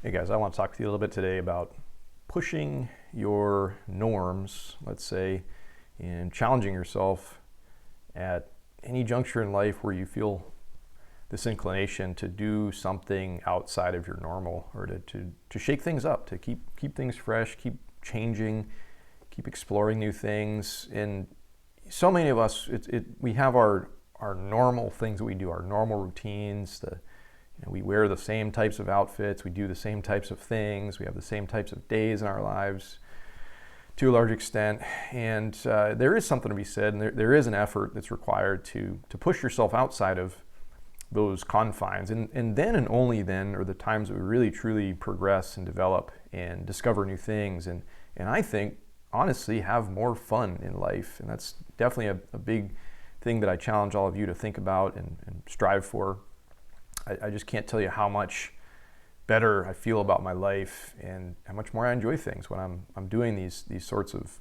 Hey guys, I want to talk with you a little bit today about pushing your norms, let's say, and challenging yourself at any juncture in life where you feel this inclination to do something outside of your normal, or to shake things up, to keep things fresh, keep changing, keep exploring new things. And so many of us, we have our normal things that we do, our normal routines. We wear the same types of outfits, we do the same types of things, we have the same types of days in our lives to a large extent. And there is something to be said, and there is an effort that's required to push yourself outside of those confines. And then and only then are the times that we really truly progress and develop and discover new things. And I think, honestly, have more fun in life. And that's definitely a big thing that I challenge all of you to think about and strive for. I just can't tell you how much better I feel about my life and how much more I enjoy things when I'm doing these sorts of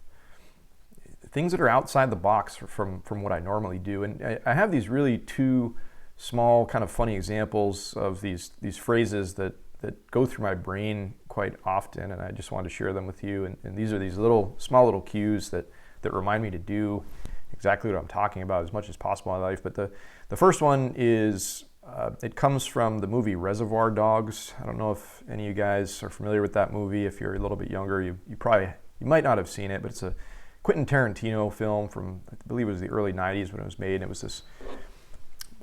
things that are outside the box from what I normally do. And I have these really two small kind of funny examples of these phrases that go through my brain quite often, and I just wanted to share them with you. And these are these small little cues that remind me to do exactly what I'm talking about as much as possible in my life. But the first one is, it comes from the movie Reservoir Dogs. I don't know if any of you guys are familiar with that movie. If you're a little bit younger, you might not have seen it, but it's a Quentin Tarantino film from, I believe it was the early 90s when it was made. And it was this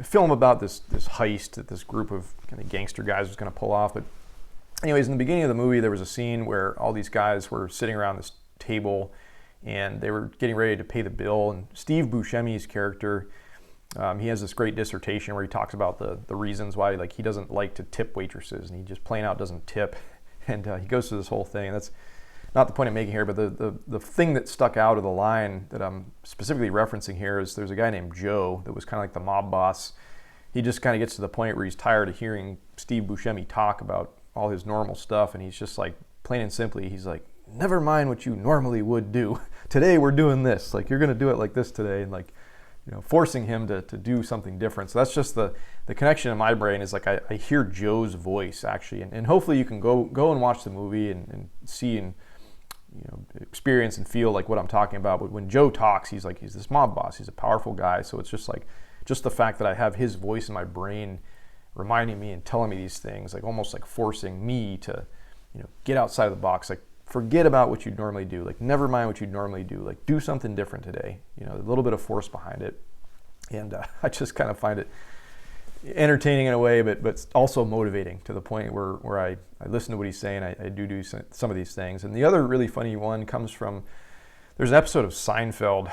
film about this heist that this group of kind of gangster guys was going to pull off. But anyways, in the beginning of the movie, there was a scene where all these guys were sitting around this table and they were getting ready to pay the bill. And Steve Buscemi's character, he has this great dissertation where he talks about the reasons why, like, he doesn't like to tip waitresses, and he just plain out doesn't tip. And he goes through this whole thing, and that's not the point I'm making here, but the thing that stuck out of the line that I'm specifically referencing here is there's a guy named Joe that was kind of like the mob boss. He just kind of gets to the point where he's tired of hearing Steve Buscemi talk about all his normal stuff, and he's just like, plain and simply, he's like, never mind what you normally would do. Today we're doing this. Like, you're going to do it like this today, and like, forcing him to do something different. So that's just the connection in my brain is like I hear Joe's voice actually, and hopefully you can go and watch the movie and see and experience and feel like what I'm talking about. But when Joe talks, he's this mob boss. He's a powerful guy. So it's just the fact that I have his voice in my brain reminding me and telling me these things, like almost like forcing me to get outside of the box, like forget about what you'd normally do, like never mind what you'd normally do, like do something different today, a little bit of force behind it. And I just kind of find it entertaining in a way, but also motivating to the point where I listen to what he's saying. I do some of these things. And the other really funny one comes from, there's an episode of Seinfeld.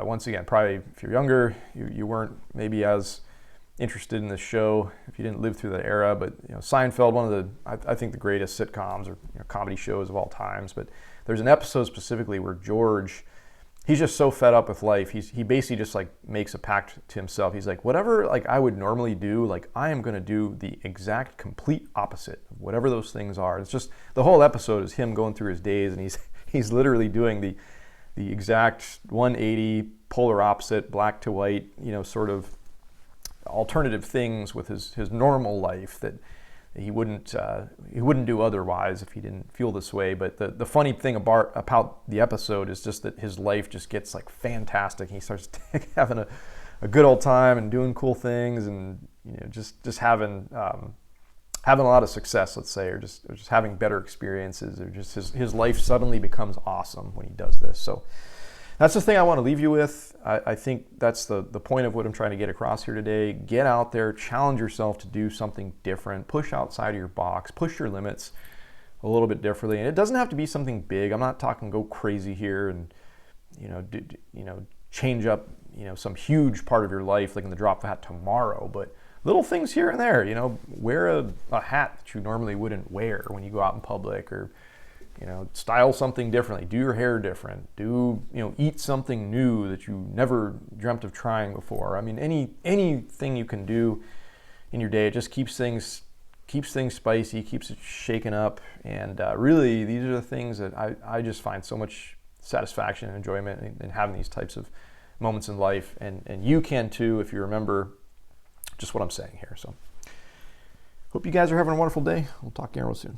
Once again, probably if you're younger, you weren't maybe as interested in this show if you didn't live through that era. But Seinfeld, one of the I think the greatest sitcoms or comedy shows of all times. But there's an episode specifically where George, he's just so fed up with life. He basically just like makes a pact to himself. He's like, whatever like I would normally do, like I am going to do the exact complete opposite of whatever those things are. It's just the whole episode is him going through his days, and he's literally doing the exact 180 polar opposite, black to white, sort of alternative things with his normal life that he wouldn't do otherwise if he didn't feel this way. But the funny thing about the episode is just that his life just gets like fantastic. He starts having a good old time and doing cool things, and just having a lot of success, let's say, or just having better experiences, or just his life suddenly becomes awesome when he does this. So that's the thing I want to leave you with. I think that's the point of what I'm trying to get across here today. Get out there, challenge yourself to do something different, push outside of your box, push your limits a little bit differently. And it doesn't have to be something big. I'm not talking go crazy here and change up some huge part of your life like in the drop of a hat tomorrow, but little things here and there. Wear a hat that you normally wouldn't wear when you go out in public, or style something differently, do your hair different, eat something new that you never dreamt of trying before. I mean, anything you can do in your day, it just keeps things spicy, keeps it shaken up. And really, these are the things that I just find so much satisfaction and enjoyment in having these types of moments in life. And you can too, if you remember just what I'm saying here. So Hope you guys are having a wonderful day. We'll talk again real soon.